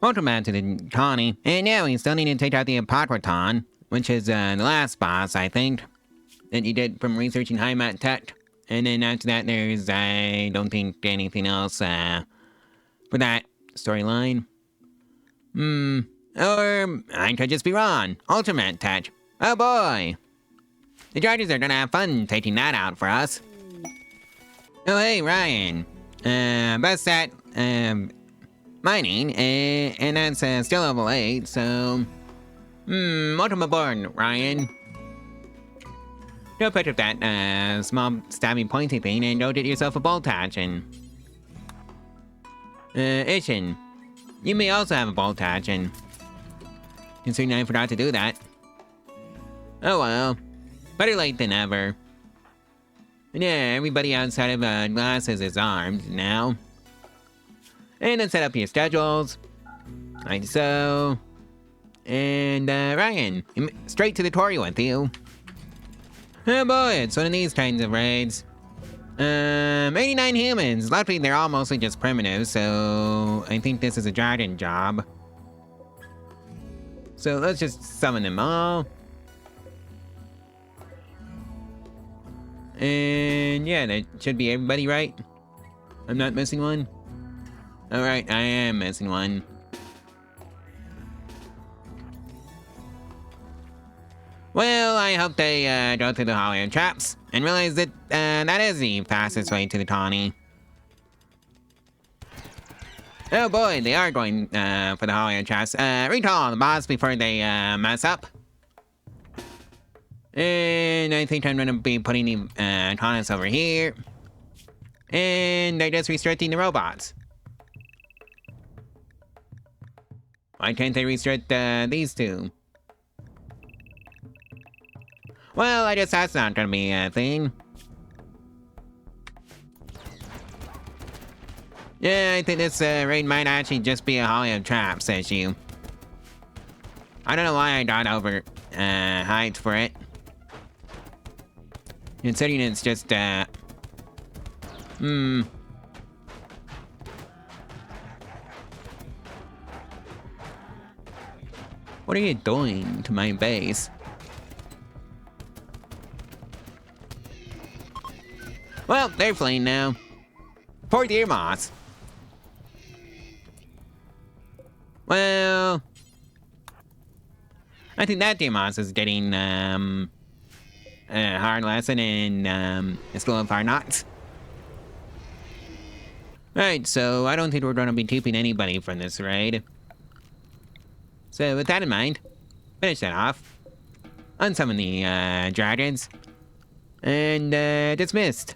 Welcome back to the colony. And yeah, we still need to take out the Apocriton, which is the last boss, I think, that you did from researching high mat tech. And then after that, there's, I don't think, anything else for that storyline. Or I could just be wrong. Ultimate tech. Oh boy! The Chargers are gonna have fun taking that out for us. Oh hey, Ryan. Best at, mining, and that's still level 8, so... welcome aboard, Ryan. Go pick up that, small stabby pointy thing and go get yourself a bolt action. Ishin, you may also have a bolt action. Considering I forgot to do that. Oh well. Better late than ever. And yeah, everybody outside of glasses is armed now. And then set up your schedules. Like so. And Ryan, straight to the Quarry with you. Oh boy, it's one of these kinds of raids. 89 humans. Luckily, they're all mostly just primitives, so I think this is a dragon job. So let's just summon them all. And yeah, that should be everybody, right? I'm not missing one? Alright, I am missing one. Well, I hope they go through the Hollow traps and realize that that is the fastest way to the colony. Oh boy, they are going for the Hollow traps. Recall the boss before they mess up. And I think I'm gonna be putting the Autonomous over here. And they're just restricting the robots. Why can't they restrict these two? Well, I guess that's not gonna be a thing. Yeah, I think this raid might actually just be a Hollow traps issue. I don't know why I got over hyped for it. Considering it's just What are you doing to my base? Well, they're fleeing now. Poor dear moss. Well, I think that dear moss is getting a hard lesson in the School of Hard Knocks. Right, so I don't think we're going to be keeping anybody from this raid. So with that in mind, finish that off. Unsummon the dragons. And dismissed.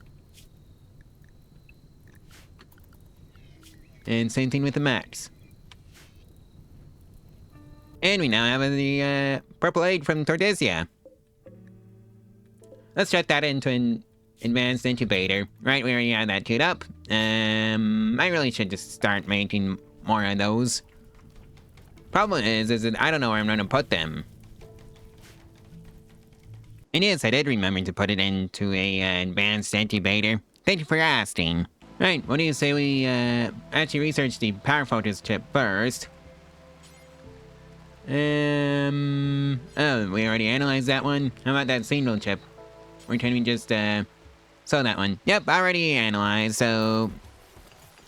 And same thing with the max. And we now have the purple aid from Tordesia. Let's shut that into an advanced incubator. Right, we already had that queued up. I really should just start making more of those. Problem is that I don't know where I'm going to put them. And yes, I did remember to put it into a advanced incubator. Thank you for asking. Right, what do you say we actually research the power focus chip first? Oh, we already analyzed that one. How about that single chip? Or can we just sell that one? Yep, already analyzed, so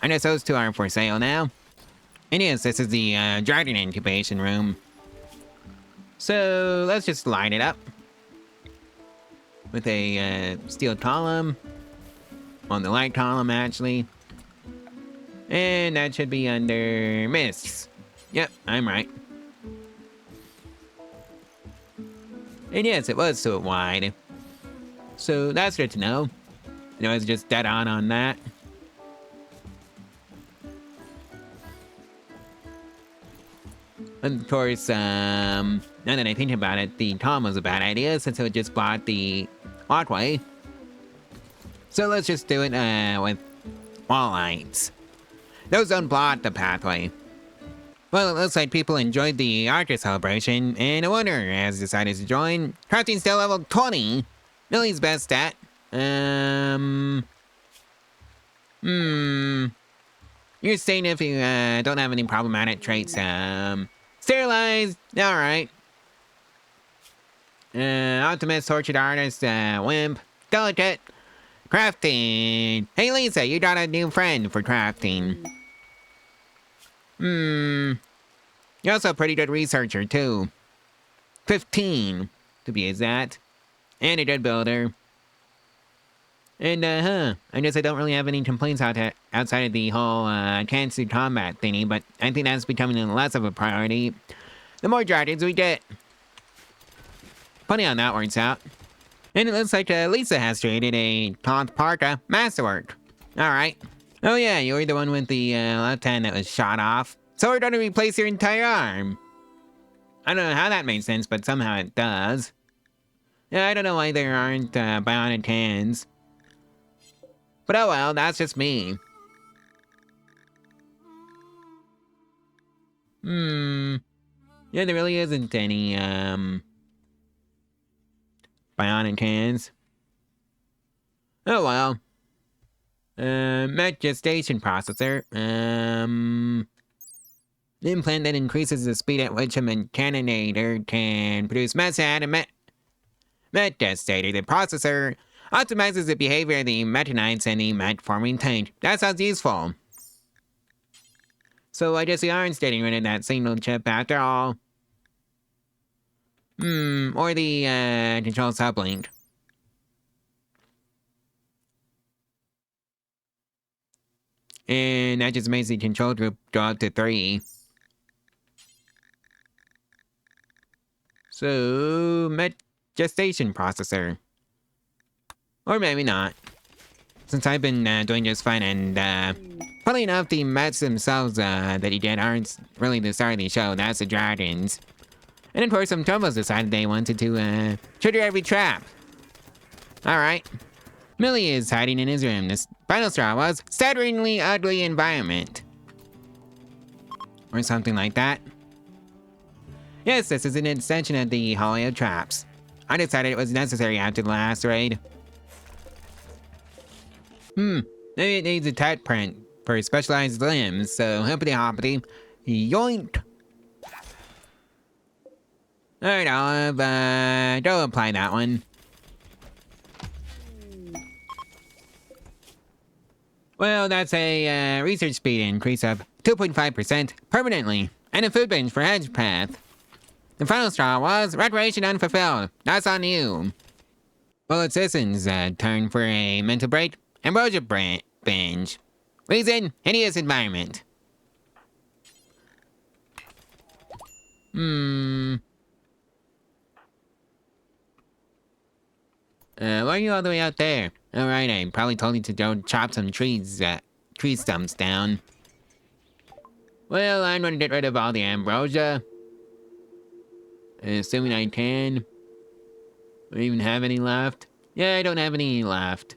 I guess those two are for sale now. And yes, this is the dragon incubation room. So let's just line it up with a steel column. On the light column, actually. And that should be under mists. Yep, I'm right. And yes, it was so wide. So that's good to know. I was just dead on that. Of course, now that I think about it, the column was a bad idea since it just blocked the walkway. So let's just do it with wall lights. Those don't block the pathway. Well, it looks like people enjoyed the Archer celebration, and a winner has decided to join. Crafting still level 20. Millie's best stat. You're staying if you don't have any problematic traits. Sterilized. All right. Optimist, Tortured Artist, Wimp, Delicate, Crafting. Hey Lisa, you got a new friend for crafting. You're also a pretty good researcher too. 15, to be exact. And a good builder. And, I guess I don't really have any complaints outside of the whole, cancer combat thingy, but I think that's becoming less of a priority the more dragons we get. Funny how that works out. And it looks like, Lisa has created a Taunt Parka masterwork. Alright. Oh yeah, you were the one with the, left hand that was shot off. So we're gonna replace your entire arm. I don't know how that makes sense, but somehow it does. Yeah, I don't know why there aren't, bionic hands. But oh well, that's just me. Yeah, there really isn't any, bionic hands. Oh well. Mech gestation processor. The implant that increases the speed at which a Mechanitor can produce method and Mech gestator. The processor optimizes the behavior of the metanites and the mech-forming tank. That sounds useful. So I guess we aren't getting rid of that signal chip after all. Or the, control sublink. And that just makes the control group go up to 3. So, Mech gestation processor. Or maybe not. Since I've been doing just fine, and funny enough, the mechs themselves that he did aren't really the star of the show. That's the dragons. And of course, some Tomos decided they wanted to trigger every trap. Alright. Millie is hiding in his room. This final straw was staggeringly ugly environment. Or something like that. Yes, this is an extension of the Hallway of Traps. I decided it was necessary after the last raid. Maybe it needs a tech print for specialized limbs, so hippity hoppity. Yoink! Alright, Olive, go apply that one. Well, that's a research speed increase of 2.5% permanently, and a food binge for Hedge Path. The final straw was recreation unfulfilled. That's on you. Well, it's Sisson's turn for a mental break. Ambrosia binge. Reason, hideous environment. Why are you all the way out there? Alright, I probably told you to go chop some tree stumps down. Well, I'm gonna get rid of all the ambrosia. Assuming I can. Do I even have any left? Yeah, I don't have any left.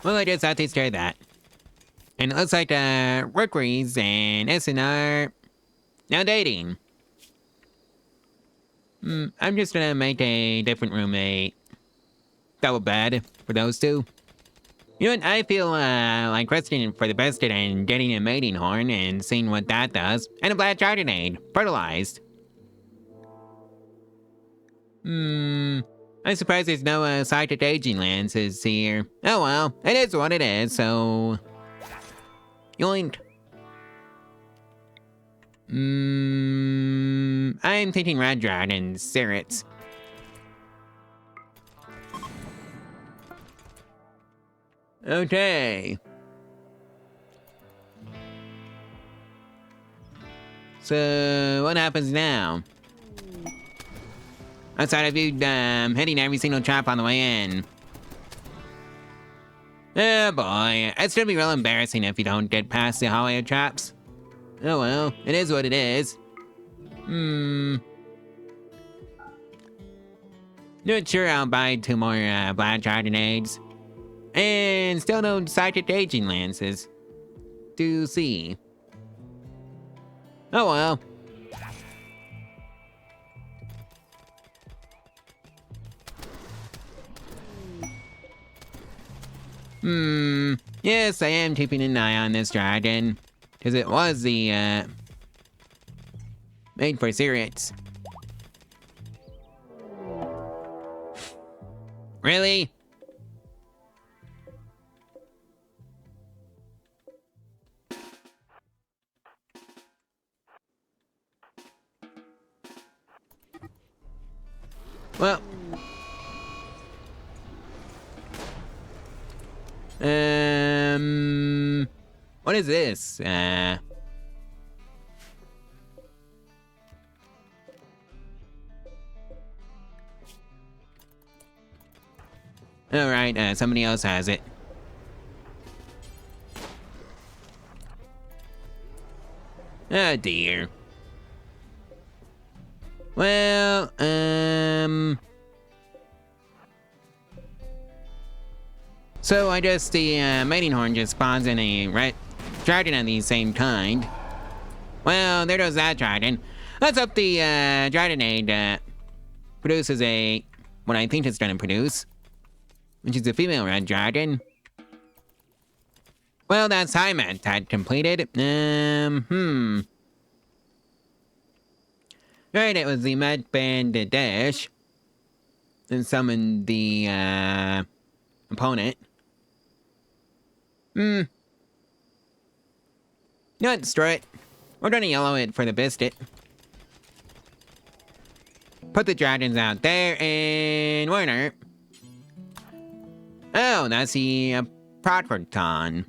Well, I guess that takes care of that. And it looks like, Rookeries and Essen are now dating. I'm just gonna make a different roommate. Double bed for those two. You know what, I feel, like resting for the biscuit and getting a mating horn and seeing what that does. And a black jardinade, fertilized. I'm surprised there's no, psychic aging lances here. Oh well, it is what it is, so... Yoink. I'm thinking red dragon, Sirits. Okay. So, what happens now? Outside of you, hitting every single trap on the way in. Oh boy, it's gonna be real embarrassing if you don't get past the hallway of traps. Oh well, it is what it is. Not sure I'll buy 2 more, black jardinades. And still no psychic aging lances. To see. Oh well. Yes, I am keeping an eye on this dragon. Because it was the, made for cereals. Really? Well. What is this? Alright, somebody else has it. Oh dear. Well, so I guess the mating horn just spawns in a red dragon of the same kind. Well, there goes that dragon. Let's hope the dragonade produces what I think it's gonna produce, which is a female red dragon. Well, that's Hymet had completed. Right, it was the Met Band Dash. And summoned the opponent. No, destroy it. We're gonna yellow it for the biscuit. Put the dragons out there and winner. Oh, that's the Apocriton.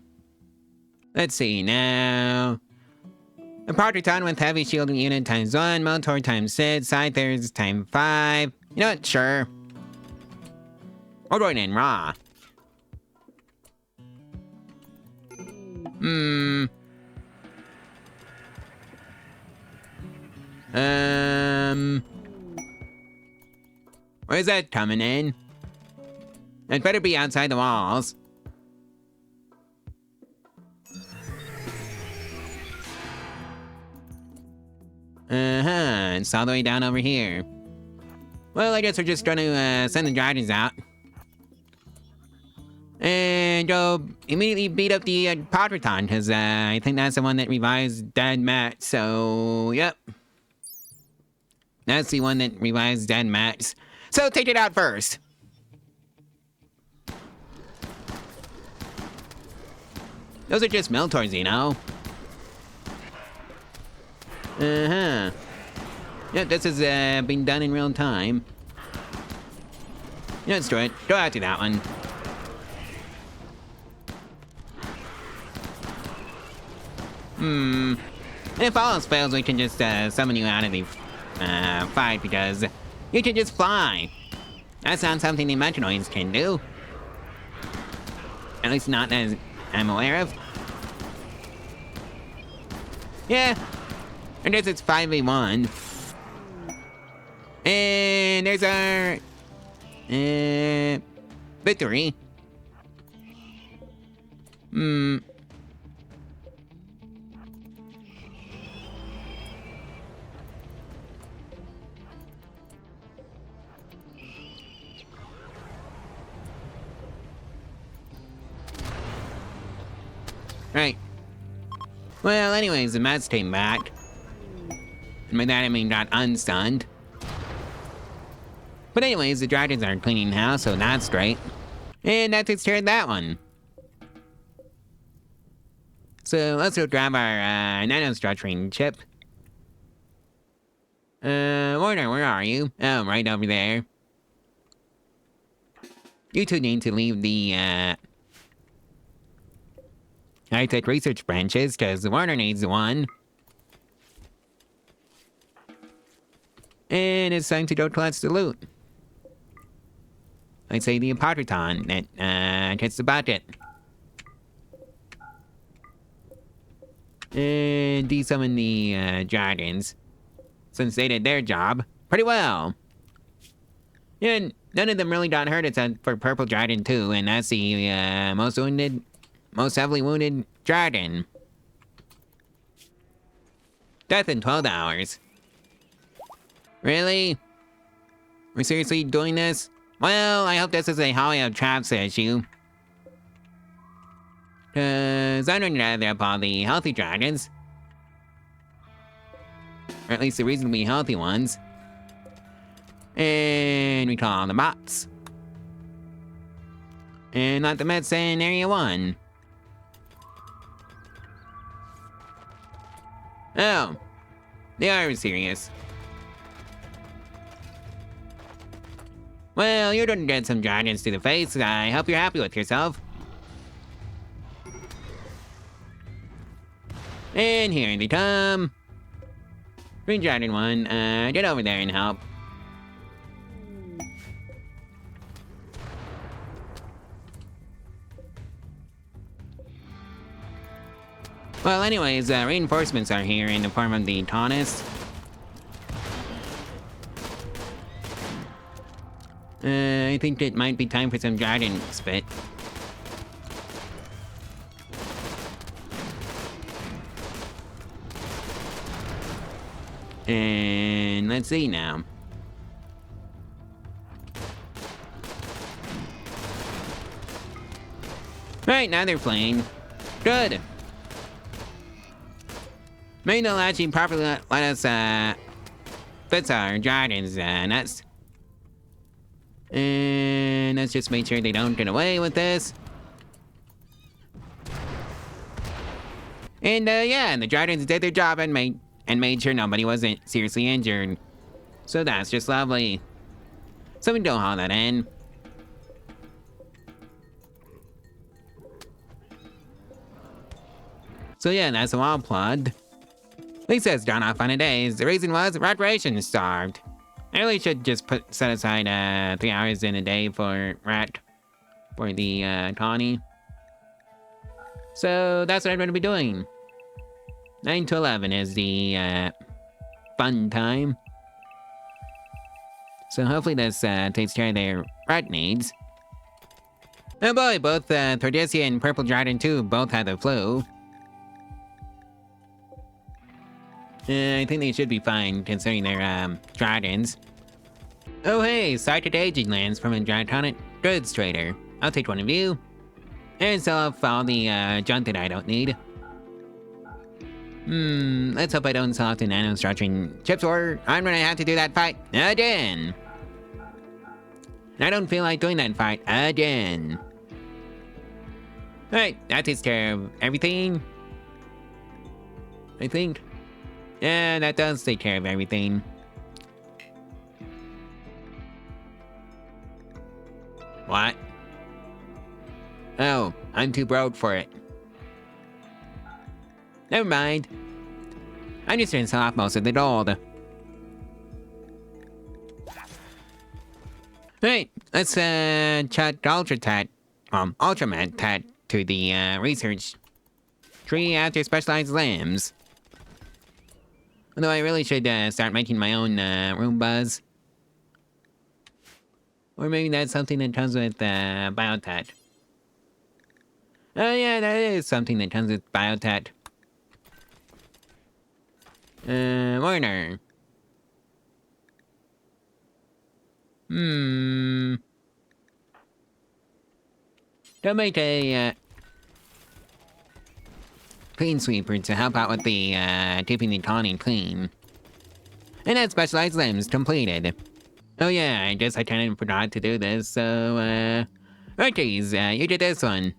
Let's see now. Apocriton with heavy shielding unit times 1, Motor times 6, Scythers times 5. You know what? Sure. We're going in raw. Where's that coming in? It better be outside the walls. It's all the way down over here. Well, I guess we're just gonna send the dragons out. And go immediately beat up the Powergeneration, because I think that's the one that revives dead Matt, so yep. That's the one that revives dead Matt. So take it out first. Those are just Meltors, you know. Yep, this is being done in real time. Yeah, let's do it. Go after that one. If all else fails, we can just summon you out of the fight because you can just fly. That's not something the Mechanoids can do. At least not as I'm aware of. Yeah. I guess it's 5v1. And there's our victory. Right. Well, anyways, the Mets came back. And by that I mean got unstunned. But anyways, the dragons are cleaning house, so that's great. And that takes care of that one. So let's go grab our nanostructuring chip. Warner, where are you? Oh, right over there. You two need to leave the high-tech research branches, because the Warner needs one. And it's time to go collect the loot. I'd say the Apocriton that gets the bucket. And desummon the dragons, since they did their job pretty well. And none of them really got hurt except for Purple Dragon 2, and that's the most heavily wounded dragon. Death in 12 hours. Really? We're seriously doing this? Well, I hope this is a Hollywood Traps issue. Cause I'm gonna gather up all the healthy dragons. Or at least the reasonably healthy ones. And we call the bots. And let the Mets in Area 1. Oh. They are serious. Well, you're gonna get some dragons to the face. I hope you're happy with yourself. And here they come. Green Dragon 1, get over there and help. Well, anyways, reinforcements are here in the form of the Taunus. I think it might be time for some dragon spit. And let's see now. Right, now they're flying. Good. Maybe they'll actually properly let us, fix our dragons' nuts. And let's just make sure they don't get away with this. And, yeah, the dragons did their job and made sure nobody wasn't seriously injured. So that's just lovely. So we don't haul that in. So yeah, that's the wall plugged. Lisa's gone off on a daze. The reason was recreation starved. I really should just set aside 3 hours in a day for the Tawny. So that's what I'm going to be doing. 9 to 11 is the fun time. So hopefully this takes care of their rat needs. Oh boy, both Tordesia and Purple Dragon 2 both had the flu. I think they should be fine, considering they're, dragons. Oh hey, sighted aging lands from a Gigantonic goods trader. I'll take one of you. And sell off all the, junk that I don't need. Let's hope I don't sell off the nano-structuring chips, or I'm gonna have to do that fight again. I don't feel like doing that fight again. Alright, that takes care of everything. I think. Yeah, that does take care of everything. What? Oh, I'm too broke for it. Never mind. I'm just gonna sell off most of the gold. Right, let's chuck Ultramat Tat to the research tree after specialized limbs. Although I really should start making my own Roombas. Or maybe that's something that comes with Biotat. Oh yeah, that is something that comes with Biotat. Warner. Don't make a clean sweeper to help out with the keeping the colony clean. And that specialized limbs completed. Oh yeah, I guess I kind of forgot to do this, so Ortiz, you did this one.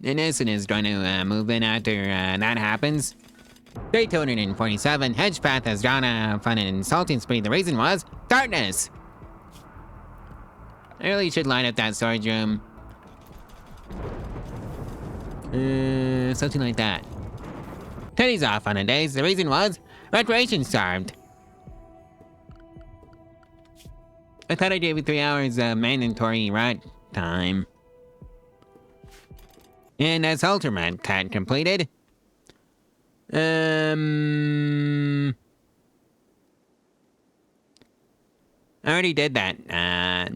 And Innocent is going to move in after that happens. Day 247, Hedgepath has drawn a fun and insulting spree. The reason was darkness. I really should line up that storage room. Something like that. Teddy's off on a daze. The reason was recreation starved. I thought I gave you 3 hours of mandatory rat time. And that's Ultramat Tat completed. I already did that,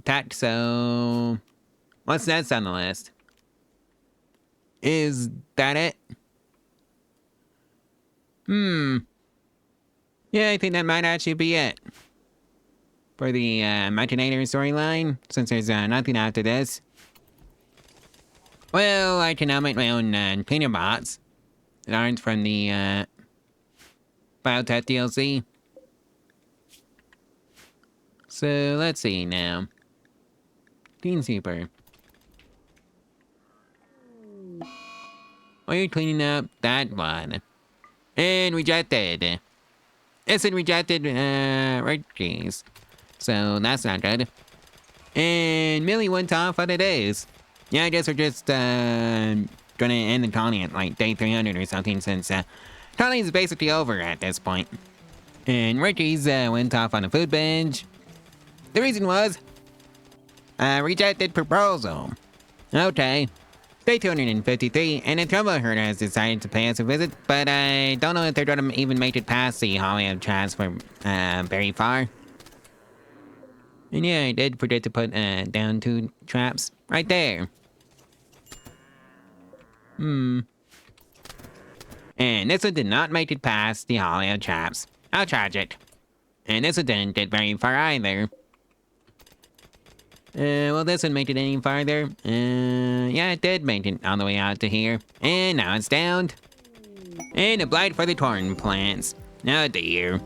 Tat, so what's next on the list? Is that it? Yeah, I think that might actually be it. For the Mechanitor storyline, since there's nothing after this. Well, I can now make my own cleaner bots that aren't from the Biotech DLC. So let's see now. Clean Super. Why are you cleaning up that one? And rejected. It's been rejected, Reggies. So that's not good. And Millie went off what it is. Yeah, I guess we're just, gonna end the colony at like day 300 or something since, colony is basically over at this point. And Ricky's, went off on a food binge. The reason was, rejected proposal. Okay. Day 253, and a trouble herder has decided to pay us a visit, but I don't know if they're gonna even make it past the hallway of transfer, very far. And yeah, I did forget to put, down 2 traps right there. And this one did not make it past the hallway of traps. How tragic. And this one didn't get very far either. Well, this one made it any farther. Yeah, it did make it all the way out to here. And now it's downed. And a blight for the corn plants. Oh dear.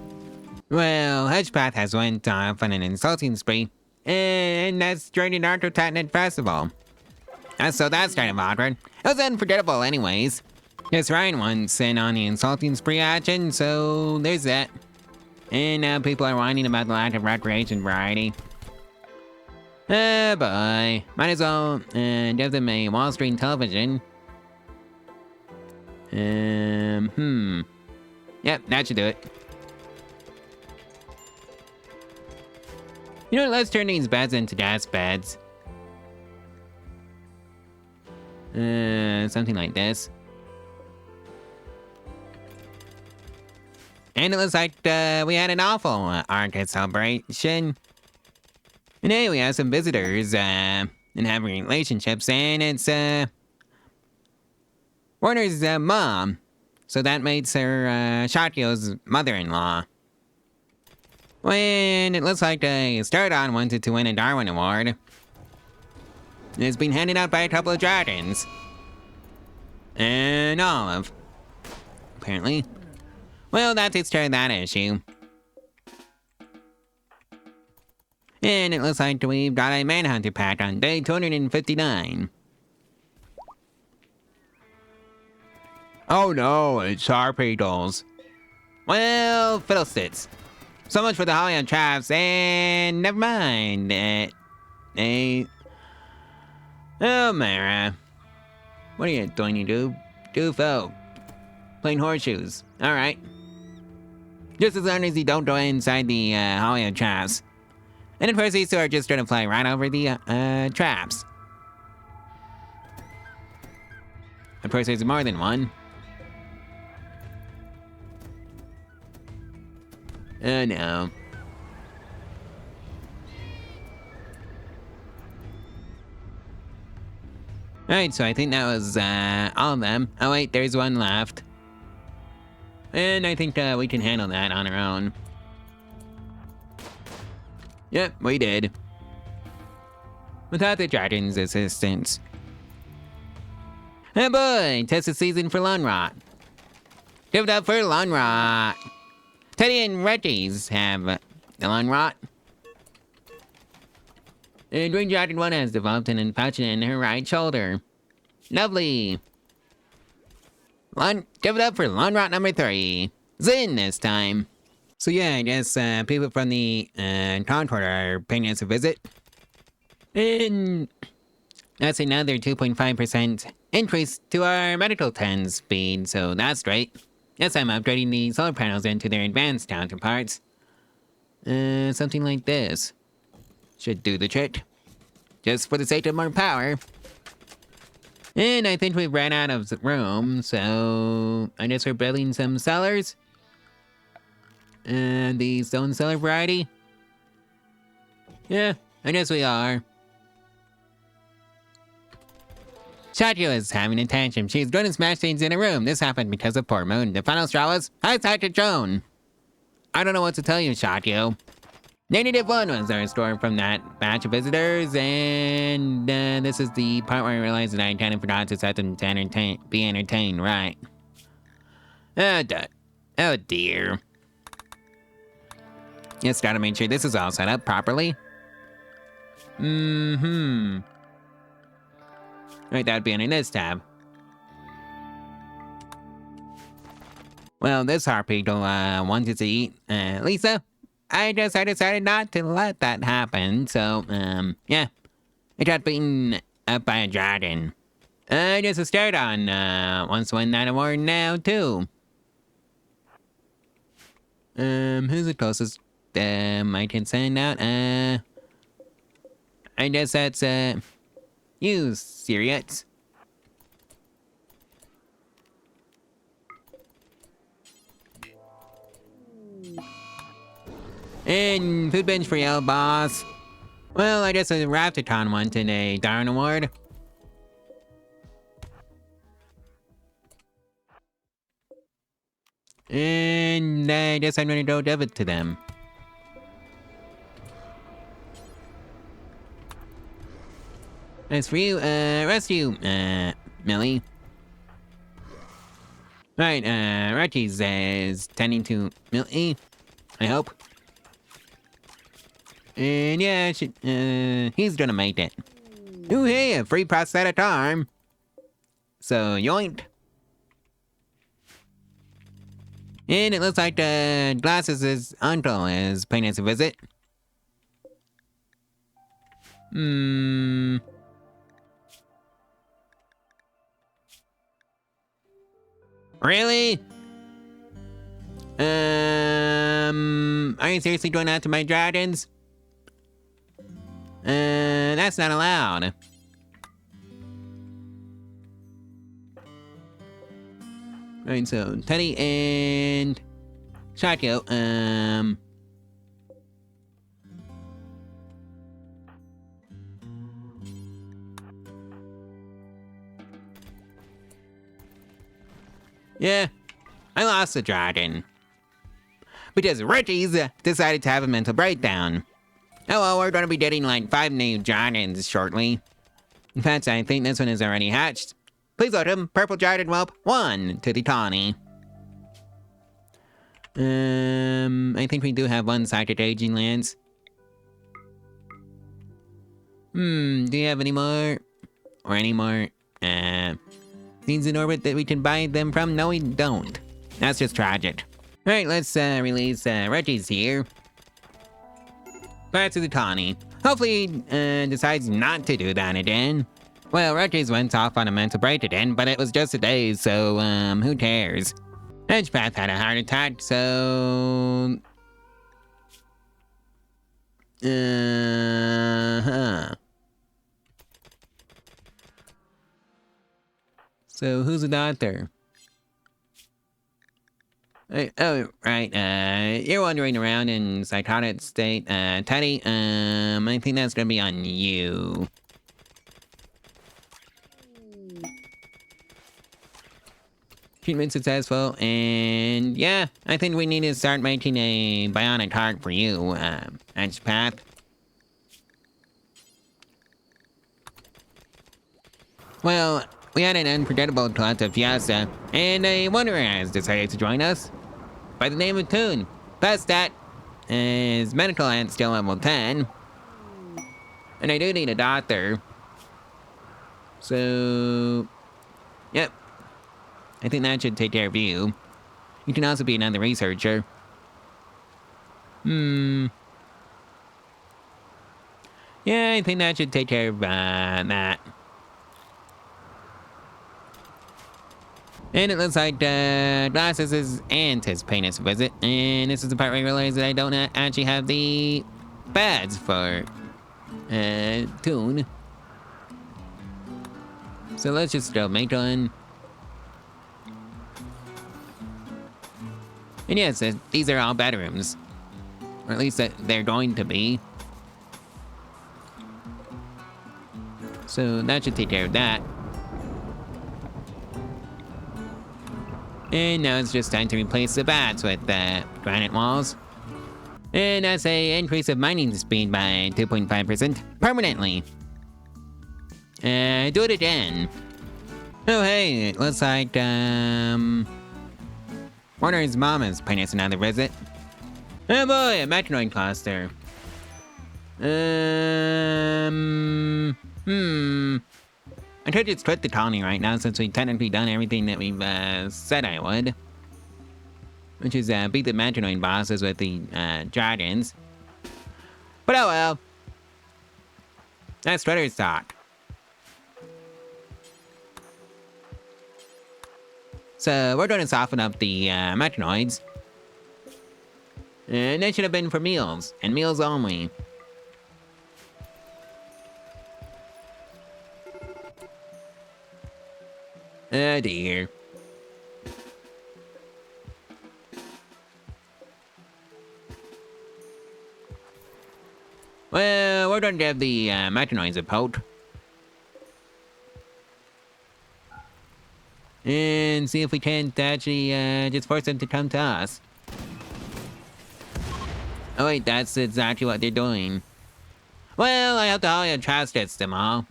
Well, Hedgepath has went off on an insulting spree. And that's during the Arctotatnet Festival. So that's kind of awkward. It was unforgettable anyways. Yes, Ryan once in on the insulting spree action, so there's that. And now people are whining about the lack of recreation variety. Boy. Might as well give them a Wall Street television. Yep, that should do it. You know what, let's turn these beds into gas beds. Something like this. And it looks like we had an awful Arctic celebration. And hey, we have some visitors, and having relationships, and it's, Warner's, mom. So that makes her, Shakyo's mother-in-law. When it looks like, Stardon wanted to win a Darwin Award. It's been handed out by a couple of dragons. And Olive. Apparently. Well, that takes care of that issue. And it looks like we've got a Manhunter pack on day 259. Oh no, it's Harpedos. Well, fiddlesticks. So much for the Holly on traps, and never mind. Oh, Mara. What are you doing, you doofo? Playing horseshoes. Alright. Just as long as you don't go inside the, Holly on traps. And of course, these two are just gonna fly right over the, traps. Of course, there's more than one. Oh no. Alright, so I think that was, all of them. Oh wait, there's one left. And I think, we can handle that on our own. Yep, we did. Without the dragon's assistance. Oh boy, test the season for Lawn Rot. Give it up for Lawn Rot. Teddy and Reggies have the Lawn Rot. And Green Dragon 1 has developed an infection in her right shoulder. Lovely. Give it up for Lawn Rot number 3. Zin this time. So yeah, I guess people from the Concord are paying us a visit. And that's another 2.5% increase to our medical 10 speed, so that's great. Yes, I'm upgrading the solar panels into their advanced counterparts. Something like this. Should do the trick. Just for the sake of more power. And I think we've ran out of room, so I guess we're building some cellars. And the stone cellar variety. Yeah, I guess we are. Shakyo is having a tantrum. She's going to smash things in her room. This happened because of poor Moon. The final straw was, I attacked a drone. I don't know what to tell you, Shakyo. -1 was our score from that batch of visitors, and this is the part where I realized that I kind of forgot to set them to be entertained, right? Oh dear. Just gotta make sure this is all set up properly. Right, that would be under this tab. Well, this harpy wanted to eat Lisa. I decided not to let that happen, so, yeah. It got beaten up by a dragon. Just a start on, wants to win that award now, too. Who's the closest, I can send out? I guess that's, you, Sirius. And food bench for yellow boss. Well, I guess a Raptorton wanted a Darn Award. And I guess I'm gonna go give it to them. As for you, rescue, Millie. Right, Reggie's is tending to Millie, I hope. And yeah, he's gonna make it. Ooh, hey, a free prosthetic arm. So, yoink. And it looks like Glasses' uncle is paying us a visit. Really? Are you seriously doing that to my dragons? That's not allowed. Right, so Teddy and Shotgo, yeah, I lost the dragon. Because Reggie's decided to have a mental breakdown. Oh well, we're gonna be getting like 5 new dragons shortly. In fact, I think this one is already hatched. Please welcome Purple Dragon Whelp 1 to the colony. I think we do have one sighted aging lands. Do you have any more? Or any more, things in orbit that we can buy them from? No, we don't. That's just tragic. Alright, let's, release, Reggie's here. Back to the colony. Hopefully, decides not to do that again. Well, Reggie's went off on a mental break again, but it was just a day, so, who cares? Edgepath had a heart attack, so... So, who's the doctor? Oh, right, you're wandering around in psychotic state, Teddy, I think that's gonna be on you. Treatment successful, and yeah, I think we need to start making a bionic heart for you, Edgepath. Well, we had an unforgettable collective fiesta, and a wanderer has decided to join us. By the name of Toon. Plus that, his medical aunt's still level 10. And I do need a doctor. So... Yep. I think that should take care of you. You can also be another researcher. Yeah, I think that should take care of, that. And it looks like, Glasses' aunt is paying us a visit. And this is the part where I realize that I don't actually have the pads for, Toon. So let's just go make one. And yes, these are all bedrooms. Or at least they're going to be. So that should take care of that. And now it's just time to replace the bats with granite walls. And that's a increase of mining speed by 2.5% permanently. Do it again. Oh hey, it looks like Warner's mom is paying us another visit. Oh boy, a Mechanoid cluster. I could just quit the colony right now since we've technically done everything that we've said I would. Which is beat the Mechanoid bosses with the dragons. But oh well. That's Shredder's talk. So we're going to soften up the Mechanoids. And that should have been for meals, and meals only. Oh dear. Well, we're going to give the Mechanoids a poke. And see if we can't actually just force them to come to us. Oh wait, that's exactly what they're doing. Well, I hope the Holly Trash gets them all.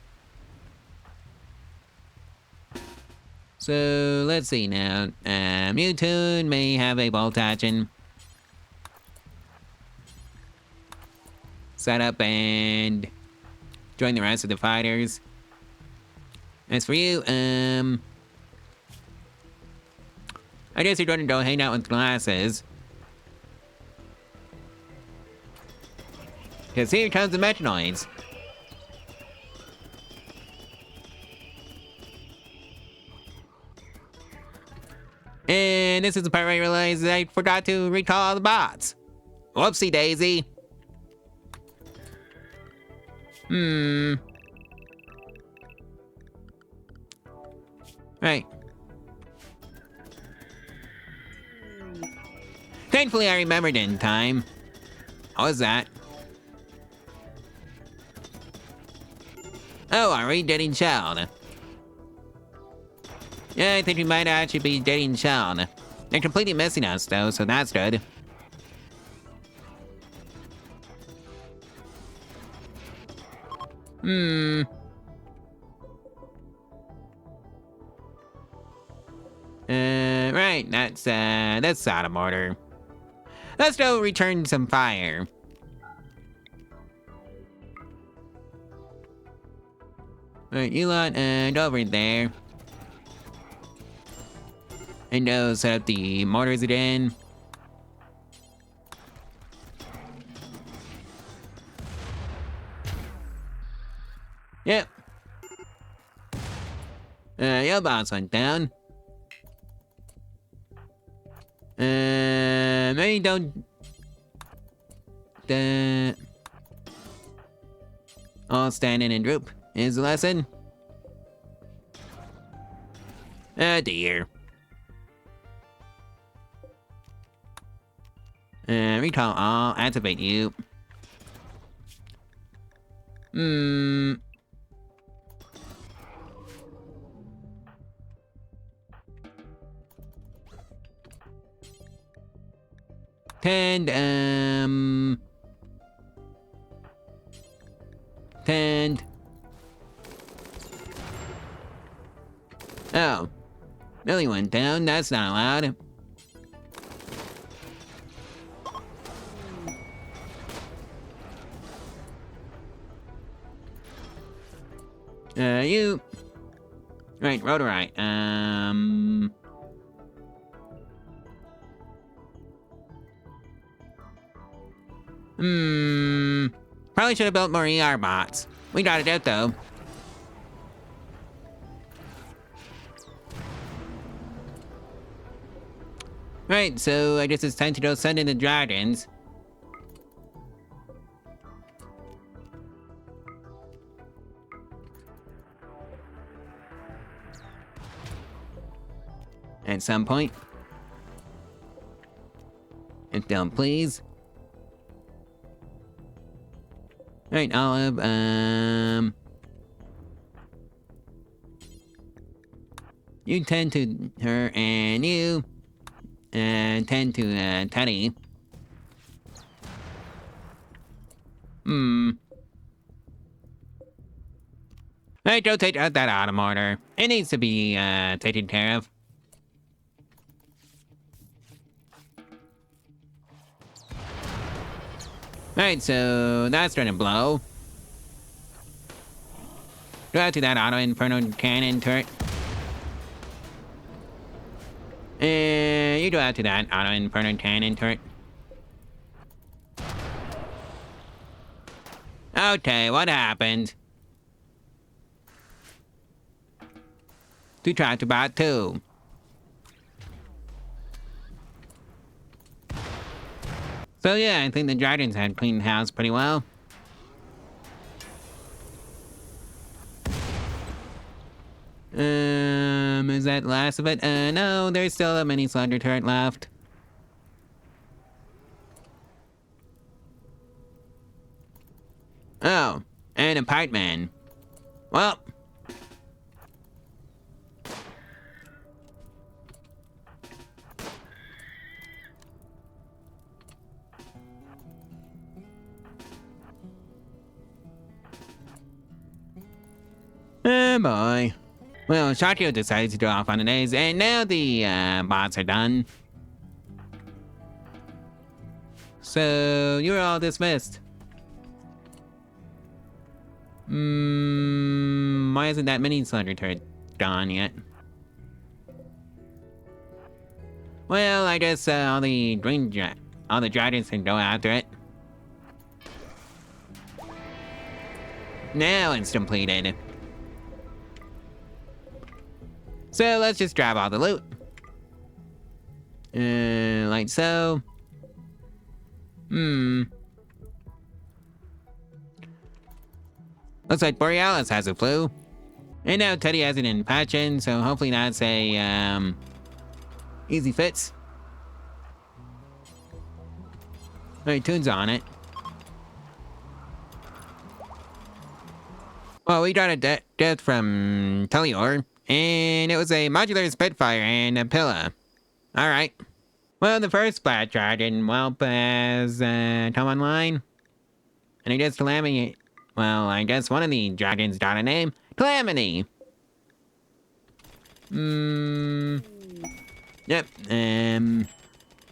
So, let's see now. Mewtwo may have a bolt action. Set up and join the rest of the fighters. As for you, I guess you're going to go hang out with glasses. Because here comes the Mechanoids. And this is the part where I realized I forgot to recall all the bots. Whoopsie daisy. Right. Thankfully, I remembered in time. What was that? Oh, are we getting shelled? Yeah, I think we might actually be getting shelled. They're completely missing us, though, so that's good. Right, that's out of order. Let's go return some fire. Alright, you lot, go over there. And go set up the mortars again. Yep. Your boss went down. Maybe don't... all stand in and droop is the lesson. Oh dear. Recall all, activate you. Tend, Oh. Billy went down, that's not allowed. You... Right, Rotorite, Probably should have built more ER bots. We got it out, though. Right, so I guess it's time to go send in the dragons. At some point. If they'll please. Right, Olive, you tend to her, and you, tend to, Teddy. Alright, go take out that automotor. It needs to be, taken care of. Alright, so that's gonna blow. Go out to that auto inferno cannon turret. And you go out to that auto inferno cannon turret. Okay, what happened? To tractor bot 2. So yeah, I think the dragons had cleaned the house pretty well. Is that the last of it? No, there's still a mini slaughter turret left. Oh, and a pipe man. Well. Oh boy. Well, Shakio decided to go off on the days, and now the bots are done. So, you're all dismissed. Why isn't that mini slaughter turret gone yet? Well, I guess all the dragons can go after it. Now it's completed. So let's just grab all the loot. Like so. Looks like Borealis has a flu. And now Teddy has an infection, so hopefully that's a, easy fix. Alright, Toon's on it. Well, we got a death from Telior, and it was a modular Spitfire and a Pilla. Alright. Well, the first Black Dragon whelp has come online. And I guess Calamity... Well, I guess one of the dragons got a name. Calamity! Yep,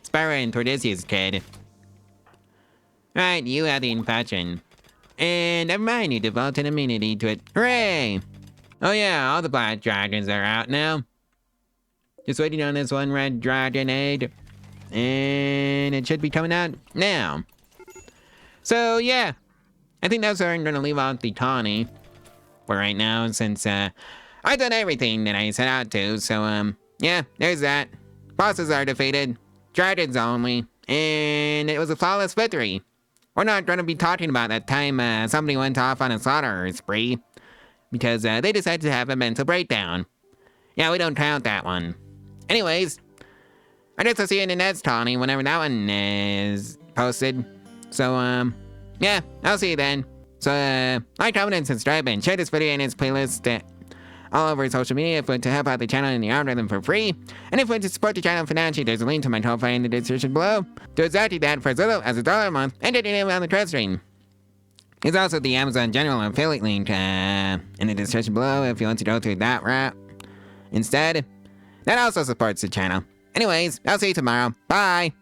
Spyro and Tordisius kid. Right, you have the infection. And never mind, you developed an immunity to it. Hooray! Oh yeah, all the black dragons are out now. Just waiting on this one red dragon egg. And it should be coming out now. So yeah, I think that's where I'm gonna leave out the Tawny for right now, since I've done everything that I set out to. So yeah, there's that. Bosses are defeated, dragons only, and it was a flawless victory. We're not gonna be talking about that time somebody went off on a slaughter spree because they decided to have a mental breakdown. Yeah, we don't count that one. Anyways, I guess I'll see you in the next Tawny whenever that one is posted. So yeah, I'll see you then. So like, comment, and subscribe, and share this video and its playlist all over social media if you want to help out the channel and the algorithm for free. And if you want to support the channel financially, there's a link to my Ko-Fi in the description below. Do exactly that for as little as $1 a month, and get your name on the thread stream. There's also the Amazon General affiliate link in the description below if you want to go through that route instead. That also supports the channel. Anyways, I'll see you tomorrow. Bye!